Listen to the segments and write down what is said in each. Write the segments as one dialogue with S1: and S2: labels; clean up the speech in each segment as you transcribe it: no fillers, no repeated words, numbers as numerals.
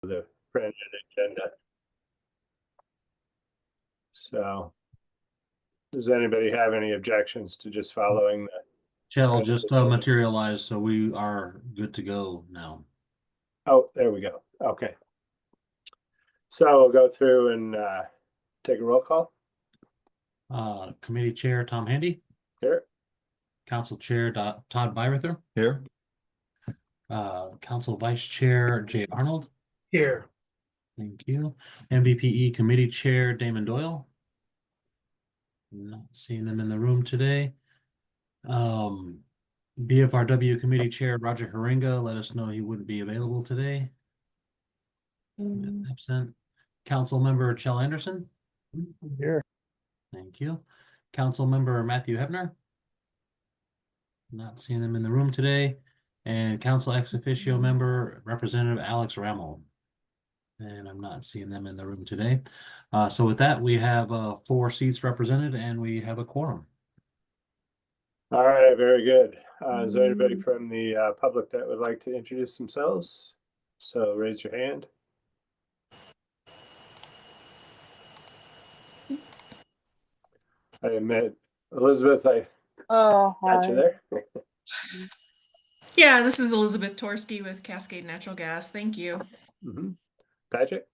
S1: the printed agenda. So does anybody have any objections to just following the
S2: Shell just materialized, so we are good to go now.
S1: Oh, there we go. Okay. So we'll go through and take a roll call.
S2: Committee Chair Tom Handy.
S1: Here.
S2: Council Chair Todd Byrather.
S3: Here.
S2: Council Vice Chair Jay Arnold.
S4: Here.
S2: Thank you. MVPE Committee Chair Damon Doyle. Not seeing them in the room today. BFRW Committee Chair Roger Haringa let us know he wouldn't be available today. Absent. Council Member Chell Anderson.
S4: Here.
S2: Thank you. Council Member Matthew Hebner. Not seeing them in the room today. And Council Ex Officio Member Representative Alex Rammel. And I'm not seeing them in the room today. So with that, we have 4 seats represented and we have a quorum.
S1: All right, very good. Is there anybody from the public that would like to introduce themselves? So raise your hand. I met Elizabeth. I got you there.
S5: Yeah, this is Elizabeth Torsky with Cascade Natural Gas. Thank you.
S1: Patrick?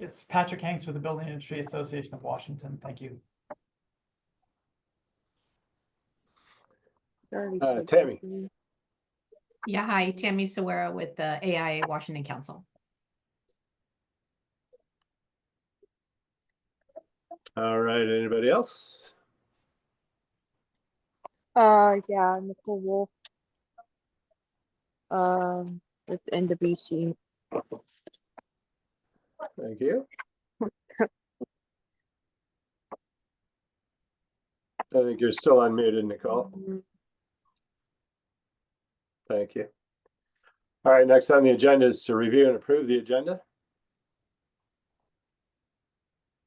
S4: Yes, Patrick Hanks with the Building Industry Association of Washington. Thank you.
S1: Tammy?
S6: Yeah, hi, Tammy Sawera with the AIA Washington Council.
S1: All right, anybody else?
S7: Yeah, Nicole Wolf. With NWC.
S1: Thank you. I think you're still unmuted, Nicole. Thank you. All right, next on the agenda is to review and approve the agenda.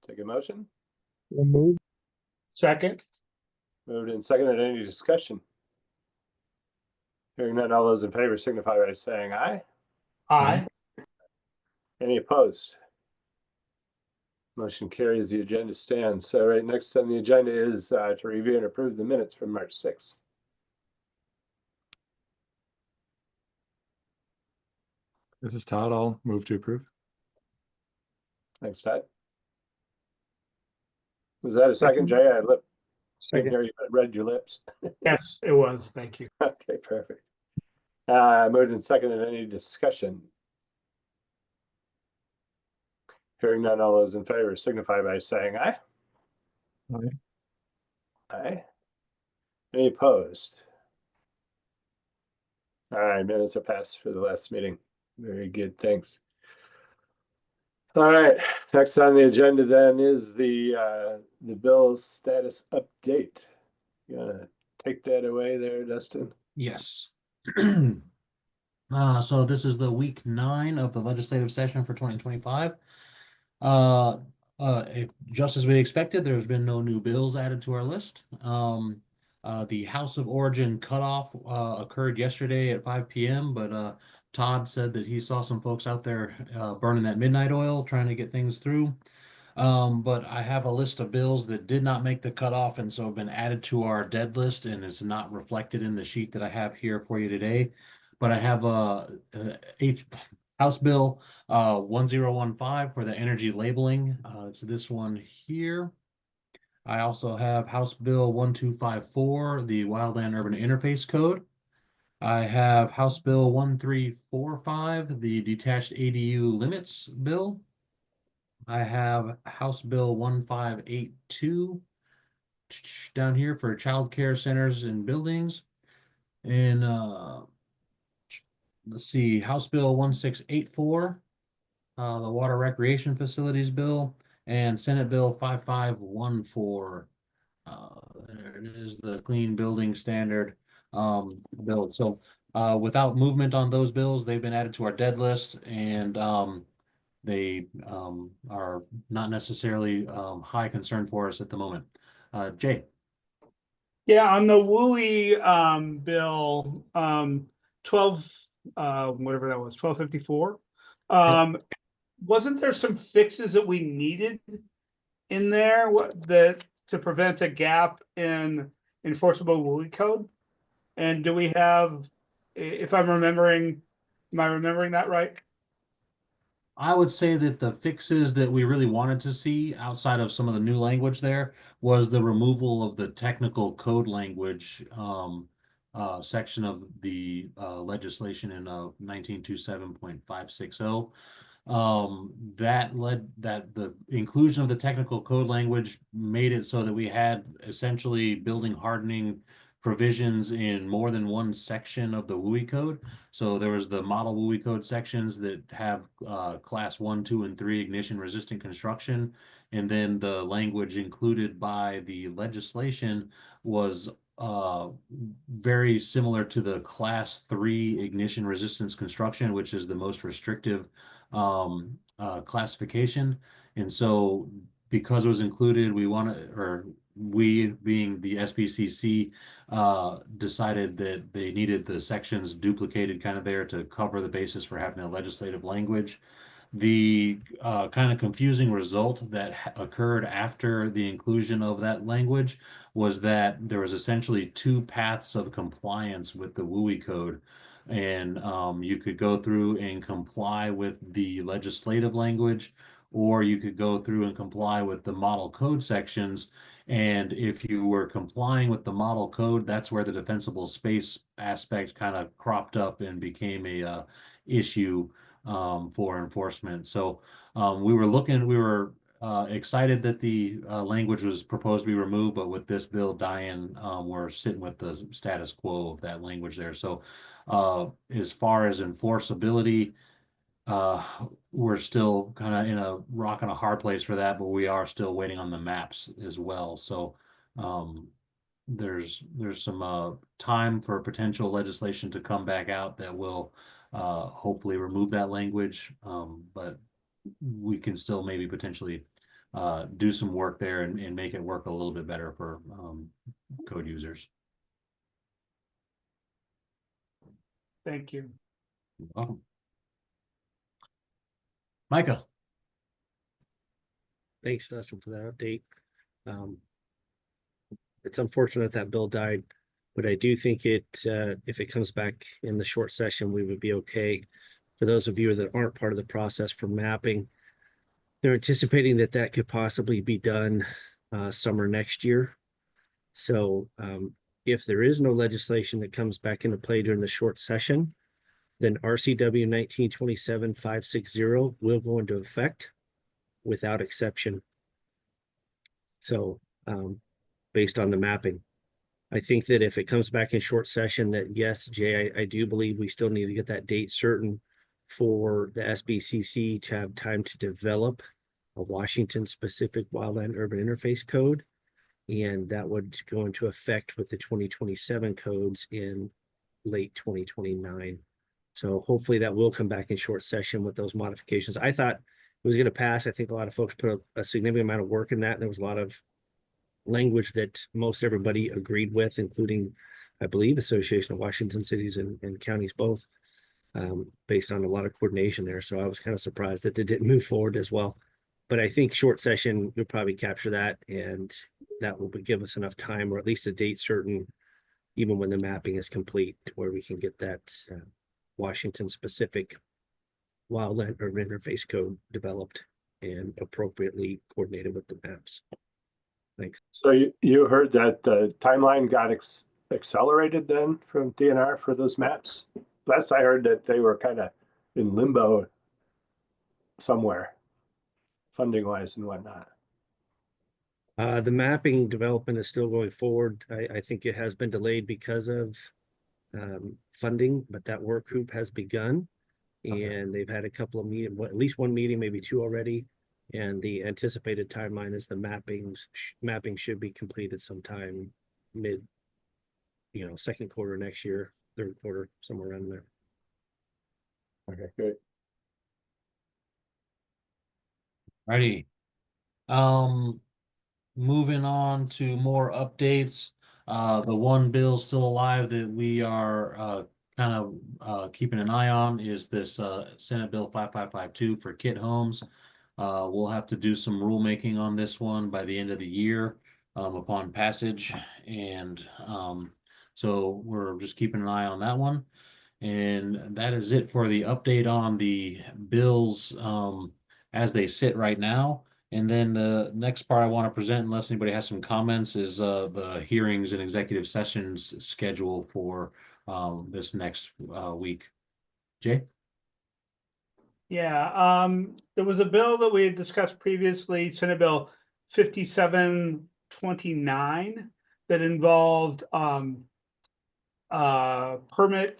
S1: Take a motion.
S4: Move. Second.
S1: Moved and seconded. Any discussion? Hearing none, all those in favor signify by saying aye.
S4: Aye.
S1: Any opposed? Motion carries. The agenda stands. So right next on the agenda is to review and approve the minutes from March 6th.
S3: This is Todd. I'll move to approve.
S1: Thanks, Todd. Was that a second, Jay? I didn't hear you, but read your lips.
S4: Yes, it was. Thank you.
S1: Okay, perfect. Moved and seconded. Any discussion? Hearing none, all those in favor signify by saying aye.
S3: Aye.
S1: Aye. Any opposed? All right, minutes are passed for the last meeting. Very good, thanks. All right, next on the agenda then is the bill status update. You gonna take that away there, Dustin?
S2: Yes. So this is the week 9 of the legislative session for 2025. Just as we expected, there's been no new bills added to our list. The House of Origin cutoff occurred yesterday at 5 p.m., but Todd said that he saw some folks out there burning that midnight oil, trying to get things through. But I have a list of bills that did not make the cutoff and so have been added to our dead list, and it's not reflected in the sheet that I have here for you today. But I have House Bill 1015 for the energy labeling. It's this one here. I also have House Bill 1254, the Wildland Urban Interface Code. I have House Bill 1345, the Detached ADU Limits Bill. I have House Bill 1582 down here for child care centers and buildings. And let's see, House Bill 1684, the Water Recreation Facilities Bill, and Senate Bill 5514. There it is, the Clean Building Standard bill. So without movement on those bills, they've been added to our dead list, and they are not necessarily high concern for us at the moment. Jay.
S4: Yeah, on the WUI bill 12 whatever that was, 1254.
S8: Wasn't there some fixes that we needed in there to prevent a gap in enforceable WUI code? And do we have, if I'm remembering, am I remembering that right?
S2: I would say that the fixes that we really wanted to see outside of some of the new language there was the removal of the technical code language section of the legislation in 1927.560. That led that the inclusion of the technical code language made it so that we had essentially building hardening provisions in more than one section of the WUI code. So there was the model WUI code sections that have class 1, 2, and 3 ignition resistant construction. And then the language included by the legislation was very similar to the class 3 ignition resistance construction, which is the most restrictive classification. And so because it was included, we being the SBCC decided that they needed the sections duplicated kind of there to cover the basis for having a legislative language. The kind of confusing result that occurred after the inclusion of that language was that there was essentially two paths of compliance with the WUI code. And you could go through and comply with the legislative language, or you could go through and comply with the model code sections. And if you were complying with the model code, that's where the defensible space aspect kind of cropped up and became a issue for enforcement. So we were excited that the language was proposed to be removed, but with this bill dying, we're sitting with the status quo of that language there. So as far as enforceability, we're still kind of in a rock and a hard place for that, but we are still waiting on the maps as well. So there's some time for potential legislation to come back out that will hopefully remove that language, but we can still maybe potentially do some work there and make it work a little bit better for code users.
S8: Thank you.
S2: You're welcome. Micah.
S9: Thanks, Dustin, for that update. It's unfortunate that bill died, but I do think if it comes back in the short session, we would be okay. For those of you that aren't part of the process for mapping, they're anticipating that could possibly be done summer next year. So if there is no legislation that comes back into play during the short session, then RCW 1927-560 will go into effect without exception. So based on the mapping, I think that if it comes back in short session, that yes, Jay, I do believe we still need to get that date certain for the SBCC to have time to develop a Washington specific wildland urban interface code. And that would go into effect with the 2027 codes in late 2029. So hopefully that will come back in short session with those modifications. I thought it was going to pass. I think a lot of folks put a significant amount of work in that. And there was a lot of language that most everybody agreed with, including, I believe, Association of Washington Cities and Counties both, based on a lot of coordination there. So I was kind of surprised that they didn't move forward as well. But I think short session, you'll probably capture that, and that will give us enough time, or at least a date certain, even when the mapping is complete, to where we can get that Washington specific wildland urban interface code developed and appropriately coordinated with the maps. Thanks.
S1: So you heard that the timeline got accelerated then from DNR for those maps? Last I heard that they were kind of in limbo somewhere, funding wise and whatnot.
S9: The mapping development is still going forward. I think it has been delayed because of funding, but that work group has begun, and they've had a couple of meetings, at least one meeting, maybe two already. And the anticipated timeline is the mapping should be completed sometime mid, second quarter next year, third quarter, somewhere around there.
S1: Okay, good.
S2: Righty. Moving on to more updates. The one bill still alive that we are kind of keeping an eye on is this Senate Bill 5552 for kit homes. We'll have to do some rulemaking on this one by the end of the year upon passage. And so we're just keeping an eye on that one. And that is it for the update on the bills as they sit right now. And then the next part I want to present, unless anybody has some comments, is the hearings and executive sessions schedule for this next week. Jay?
S8: Yeah, there was a bill that we had discussed previously, Senate Bill 5729, that involved permit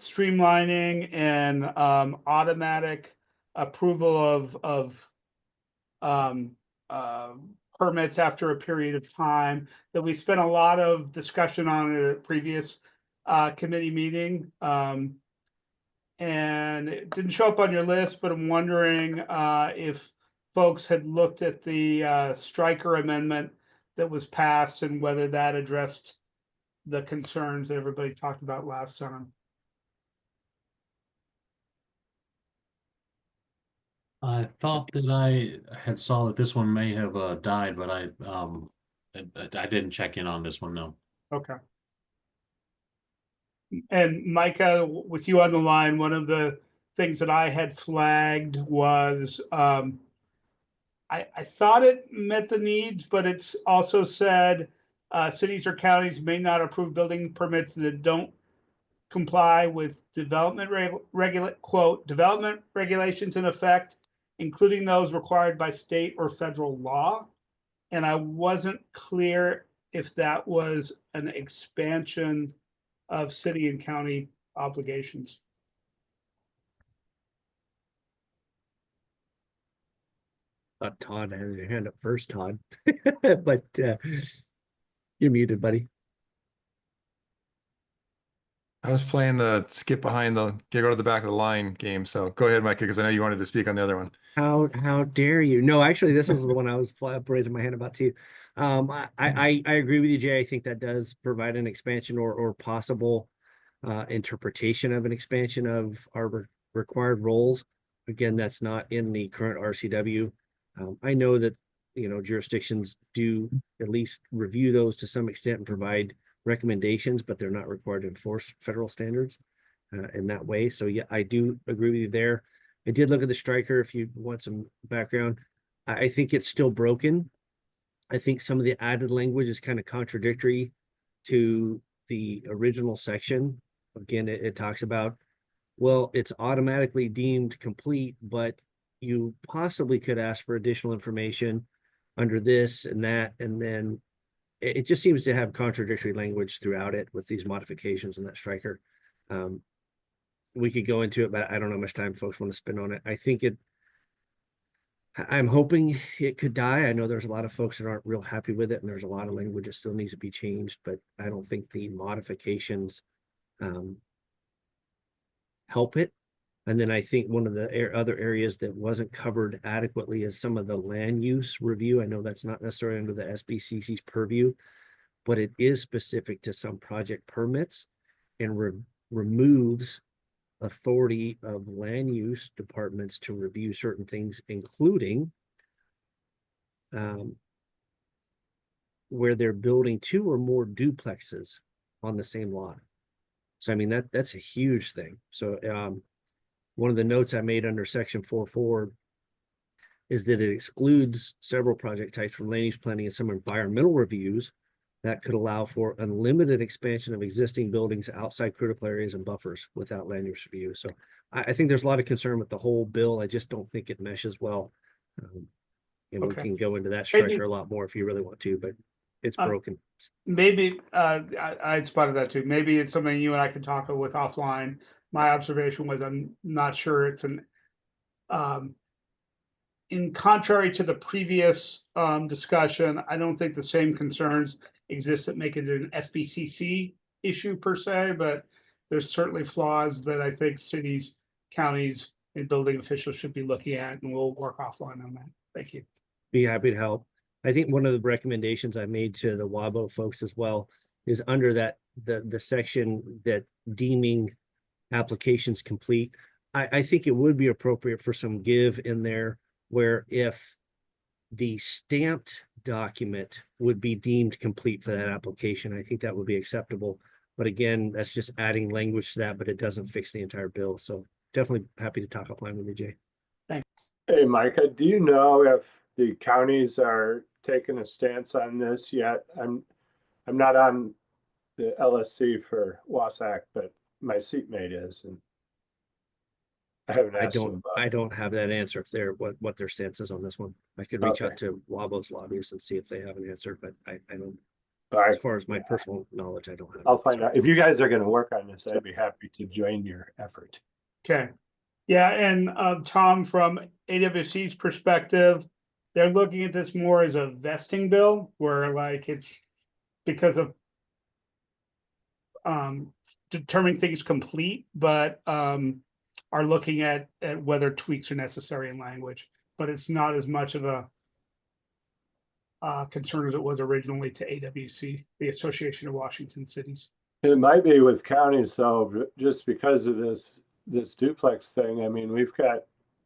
S8: streamlining and automatic approval of permits after a period of time, that we spent a lot of discussion on at a previous committee meeting. And it didn't show up on your list, but I'm wondering if folks had looked at the Stryker amendment that was passed and whether that addressed the concerns that everybody talked about last time.
S2: I thought that I had saw that this one may have died, but I didn't check in on this one, no.
S8: Okay. And Micah, with you on the line, one of the things that I had flagged was I thought it met the needs, but it's also said cities or counties may not approve building permits that don't comply with development development regulations in effect, including those required by state or federal law. And I wasn't clear if that was an expansion of city and county obligations.
S9: Todd had your hand up first, Todd, but you're muted, buddy.
S3: I was playing the skip behind the go to the back of the line game. So go ahead, Micah, because I know you wanted to speak on the other one.
S9: How dare you? No, actually, this was the one I was raising my hand about too. I agree with you, Jay. I think that does provide an expansion or possible interpretation of an expansion of our required roles. Again, that's not in the current RCW. I know that jurisdictions do at least review those to some extent and provide recommendations, but they're not required to enforce federal standards in that way. So yeah, I do agree with you there. I did look at the Stryker if you want some background. I think it's still broken. I think some of the added language is kind of contradictory to the original section. Again, it talks about, well, it's automatically deemed complete, but you possibly could ask for additional information under this and that, and then it just seems to have contradictory language throughout it with these modifications in that Stryker. We could go into it, but I don't know how much time folks want to spend on it. I'm hoping it could die. I know there's a lot of folks that aren't real happy with it, and there's a lot of language that still needs to be changed, but I don't think the modifications help it. And then I think one of the other areas that wasn't covered adequately is some of the land use review. I know that's not necessarily under the SBCC's purview, but it is specific to some project permits and removes authority of land use departments to review certain things, including where they're building 2 or more duplexes on the same lot. So, I mean, that's a huge thing. So, one of the notes I made under section 4.4 is that it excludes several project types from land use planning and some environmental reviews that could allow for unlimited expansion of existing buildings outside critical areas and buffers without land use review. So I think there's a lot of concern with the whole bill. I just don't think it meshes well. And we can go into that Stryker a lot more if you really want to, but it's broken.
S8: Maybe I spotted that too. Maybe it's something you and I can talk with offline. My observation was I'm not sure it's an in contrary to the previous discussion, I don't think the same concerns exist that make it an SBCC issue per se, but there's certainly flaws that I think cities, counties, and building officials should be looking at, and we'll work offline on that. Thank you.
S9: Be happy to help. I think one of the recommendations I made to the WABO folks as well is under that the section that deeming applications complete. I think it would be appropriate for some give in there where if the stamped document would be deemed complete for that application, I think that would be acceptable. But again, that's just adding language to that, but it doesn't fix the entire bill. So definitely happy to talk offline with you, Jay.
S1: Hey, Micah, do you know if the counties are taking a stance on this yet? I'm not on the LSC for Wasac, but my seatmate is, and I haven't asked him about
S9: I
S1: it.
S9: don't have that answer if they're what their stance is on this one. I could reach
S1: Okay.
S9: out to WABO's lobbyists and see if they have an answer, but I don't,
S1: All right,
S9: as far as my personal knowledge, I don't have.
S1: I'll
S9: it,
S1: find
S9: sorry.
S1: out. If you guys are gonna work on this, I'd be happy to join your effort.
S8: Okay. Yeah, and Tom, from AWC's perspective, they're looking at this more as a vesting bill where like it's because of determining things complete, but are looking at whether tweaks are necessary in language. But it's not as much of a concern as it was originally to AWC, the Association of Washington Cities.
S1: It might be with counties though, just because of this duplex thing. I mean, we've got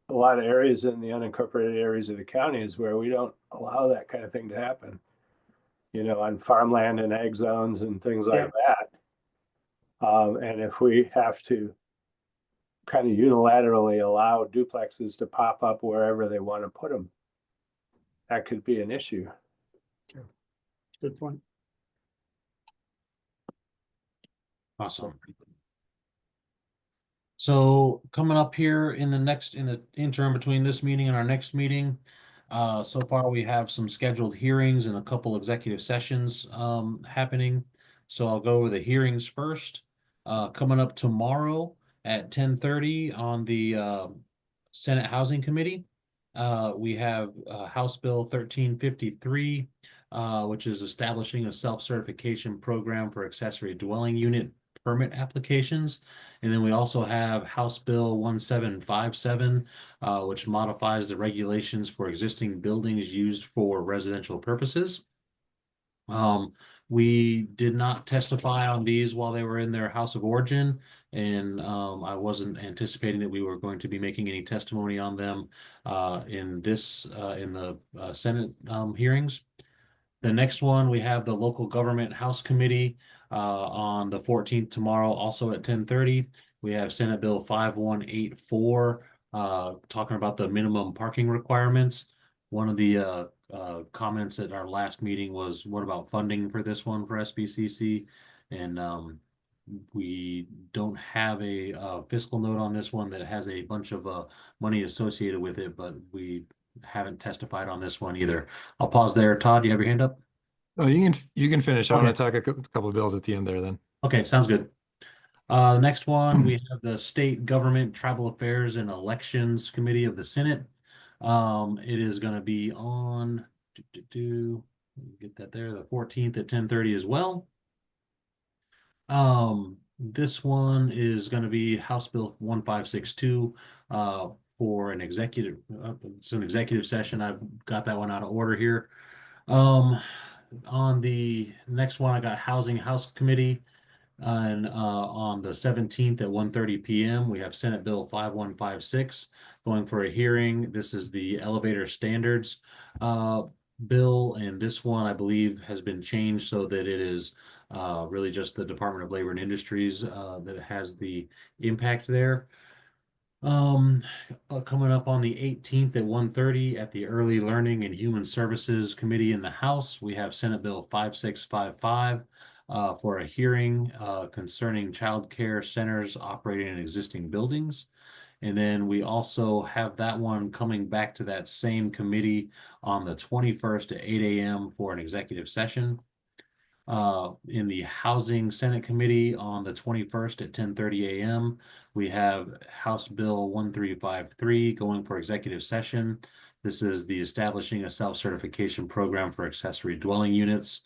S1: a lot of areas in the unincorporated areas of the counties where we don't allow that kind of thing to happen. You know, on farmland and ag zones and things like that. And if we have to kind of unilaterally allow duplexes to pop up wherever they want to put them, that could be an issue.
S8: Good point.
S2: Awesome. So coming up here in the interim between this meeting and our next meeting, so far we have some scheduled hearings and a couple executive sessions happening. So I'll go over the hearings first. Coming up tomorrow at 10:30 on the Senate Housing Committee. We have House Bill 1353, which is establishing a self-certification program for accessory dwelling unit permit applications. And then we also have House Bill 1757, which modifies the regulations for existing buildings used for residential purposes. We did not testify on these while they were in their house of origin, and I wasn't anticipating that we were going to be making any testimony on them in the Senate hearings. The next one, we have the Local Government House Committee on the 14th tomorrow, also at 10:30. We have Senate Bill 5184 talking about the minimum parking requirements. One of the comments at our last meeting was, what about funding for this one for SBCC? And we don't have a fiscal note on this one that has a bunch of money associated with it, but we haven't testified on this one either. I'll pause there. Todd, you have your hand up?
S3: Oh, you can finish. I want to
S2: Okay.
S3: talk a couple of bills at the end there then.
S2: Okay, sounds good. The next one, we have the State Government, Tribal Affairs and Elections Committee of the Senate. It is going to be on, get that there, the 14th at 10:30 as well. This one is going to be House Bill 1562 for an executive, it's an executive session. I've got that one out of order here. On the next one, I got Housing House Committee. And on the 17th at 1:30 p.m., we have Senate Bill 5156 going for a hearing. This is the elevator standards bill, and this one, I believe, has been changed so that it is really just the Department of Labor and Industries that has the impact there. Coming up on the 18th at 1:30 at the Early Learning and Human Services Committee in the House, we have Senate Bill 5655 for a hearing concerning child care centers operating in existing buildings. And then we also have that one coming back to that same committee on the 21st at 8 a.m. for an executive session. In the Housing Senate Committee on the 21st at 10:30 a.m., we have House Bill 1353 going for executive session. This is the establishing a self-certification program for accessory dwelling units,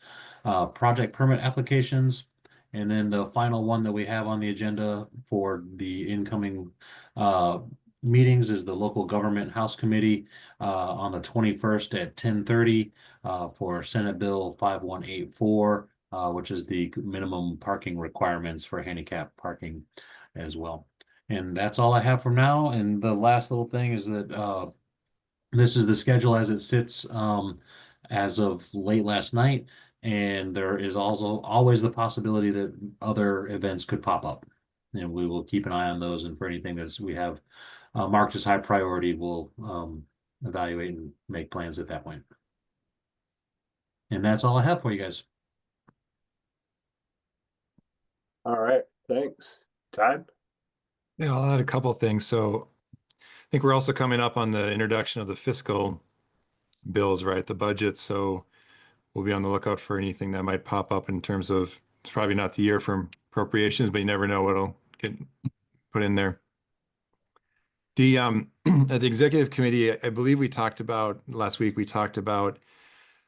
S2: project permit applications. And then the final one that we have on the agenda for the incoming meetings is the Local Government House Committee on the 21st at 10:30 for Senate Bill 5184, which is the minimum parking requirements for handicap parking as well. And that's all I have for now. And the last little thing is that this is the schedule as it sits as of late last night. And there is also always the possibility that other events could pop up. And we will keep an eye on those. And for anything that we have marked as high priority, we'll evaluate and make plans at that point. And that's all I have for you guys.
S1: All right, thanks. Todd?
S3: Yeah, I'll add a couple of things. So I think we're also coming up on the introduction of the fiscal bills, right? The budget. So we'll be on the lookout for anything that might pop up in terms of, it's probably not the year for appropriations, but you never know what'll get put in there. The at the executive committee, I believe we talked about last week, we talked about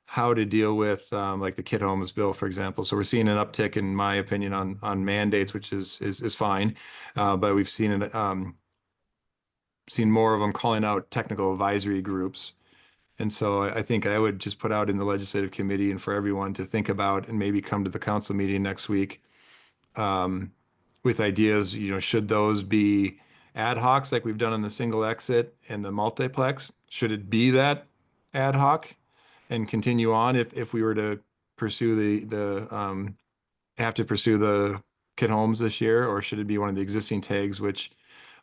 S3: how to deal with like the kid homes bill, for example. So we're seeing an uptick, in my opinion, on mandates, which is fine. But we've seen seen more of them calling out technical advisory groups. And so I think I would just put out in the legislative committee and for everyone to think about and maybe come to the council meeting next week with ideas, should those be ad hocs like we've done on the single exit and the multiplex? Should it be that ad hoc and continue on if we were to pursue have to pursue the kid homes this year, or should it be one of the existing tags, which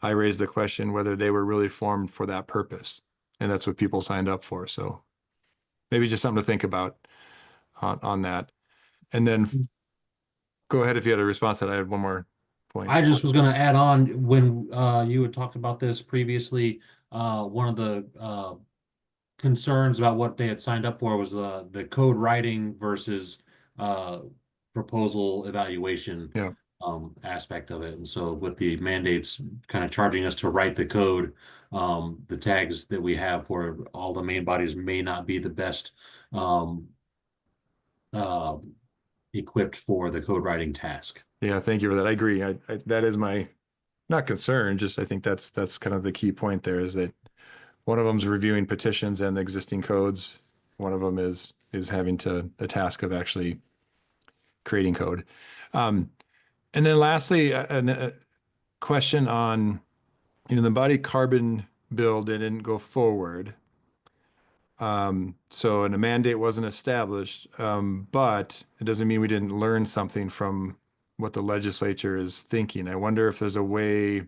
S3: I raised the question whether they were really formed for that purpose? And that's what people signed up for. So maybe just something to think about on that. And then go ahead if you had a response to that. I had one more point.
S2: I just was going to add on when you had talked about this previously. One of the concerns about what they had signed up for was the code writing versus proposal evaluation aspect of it. And so with the mandates kind of charging us to write the code, the tags that we have for all the main bodies may not be the best equipped for the code writing task.
S3: Yeah, thank you for that. I agree. That is my, not concern, just I think that's kind of the key point there, is that one of them is reviewing petitions and existing codes. One of them is having a task of actually creating code. And then lastly, a question on, the embodied carbon bill didn't go forward. And a mandate wasn't established, but it doesn't mean we didn't learn something from what the legislature is thinking. I wonder if there's a way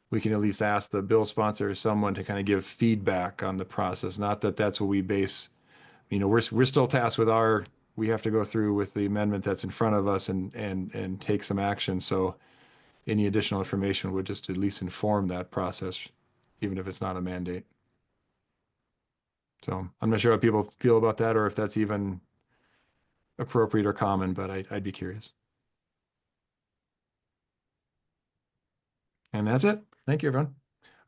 S3: we can at least ask the bill sponsor or someone to kind of give feedback on the process. Not that that's what we base, we're still tasked with we have to go through with the amendment that's in front of us and take some action. So any additional information would just at least inform that process, even if it's not a mandate. So I'm not sure how people feel about that, or if that's even appropriate or common, but I'd be curious. And that's it. Thank you, everyone.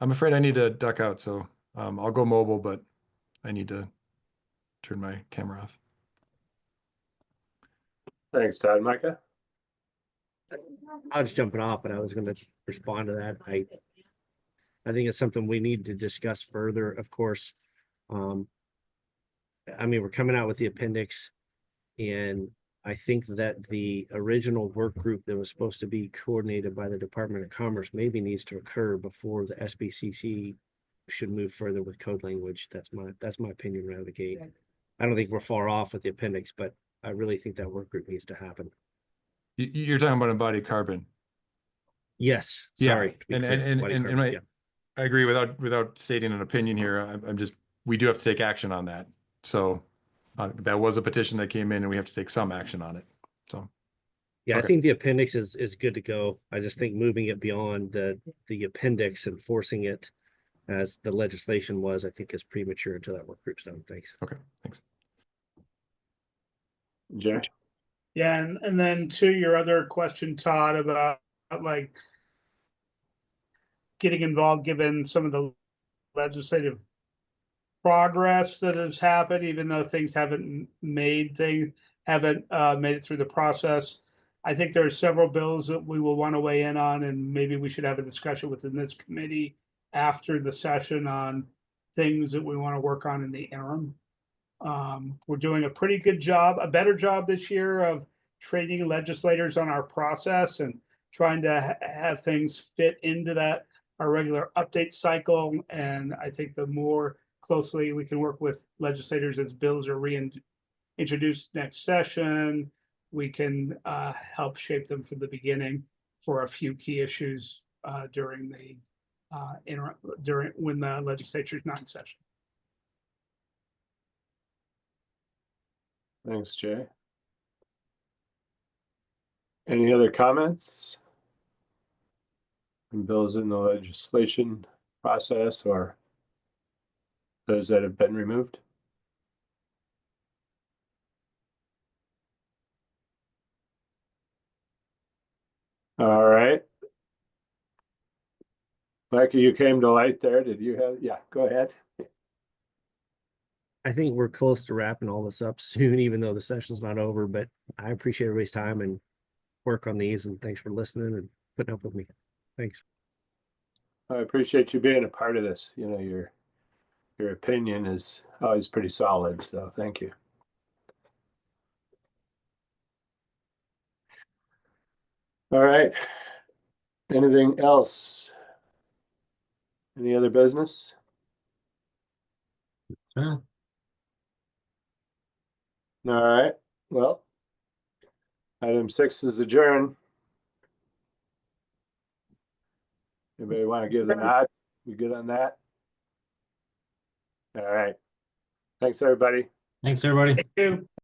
S3: I'm afraid I need to duck out, so I'll go mobile, but I need to turn my camera off.
S1: Thanks, Todd. Micah?
S9: I was jumping off, but I was going to respond to that. I think it's something we need to discuss further, of course. We're coming out with the appendix, and I think that the original work group that was supposed to be coordinated by the Department of Commerce maybe needs to occur before the SBCC should move further with code language. That's my opinion right out of the gate. I don't think we're far off with the appendix, but I really think that work group needs to happen.
S3: You're talking about embodied carbon.
S9: Yes.
S3: Yeah.
S9: Sorry.
S3: I agree without stating an opinion here. We do have to take action on that. So that was a petition that came in, and we have to take some action on it. So.
S9: Yeah,
S3: okay.
S9: I think the appendix is good to go. I just think moving it beyond the appendix and forcing it as the legislation was, I think is premature until that work group's done. Thanks.
S3: Okay, thanks.
S1: Jay?
S8: Yeah, and then to your other question, Todd, about like getting involved, given some of the legislative progress that has happened, even though things haven't made it through the process. I think there are several bills that we will want to weigh in on, and maybe we should have a discussion within this committee after the session on things that we want to work on in the interim. We're doing a pretty good job, a better job this year of training legislators on our process and trying to have things fit into that, our regular update cycle. And I think the more closely we can work with legislators as bills are introduced next session, we can help shape them from the beginning for a few key issues during when the legislature's not in session.
S1: Thanks, Jay. Any other comments? Bills in the legislation process or those that have been removed? All right. Mikey, you came to light there. Did you have, yeah, go ahead.
S9: I think we're close to wrapping all this up soon, even though the session's not over, but I appreciate everybody's time and work on these, and thanks for listening and putting up with me. Thanks.
S1: I appreciate you being a part of this. You know, your opinion is always pretty solid, so thank you. All right. Anything else? Any other business?
S2: Yeah.
S1: All right. Well, item 6 is adjourned. Anybody want to give the nod? You good on that? All right. Thanks, everybody.
S2: Thanks, everybody.
S8: Thank you.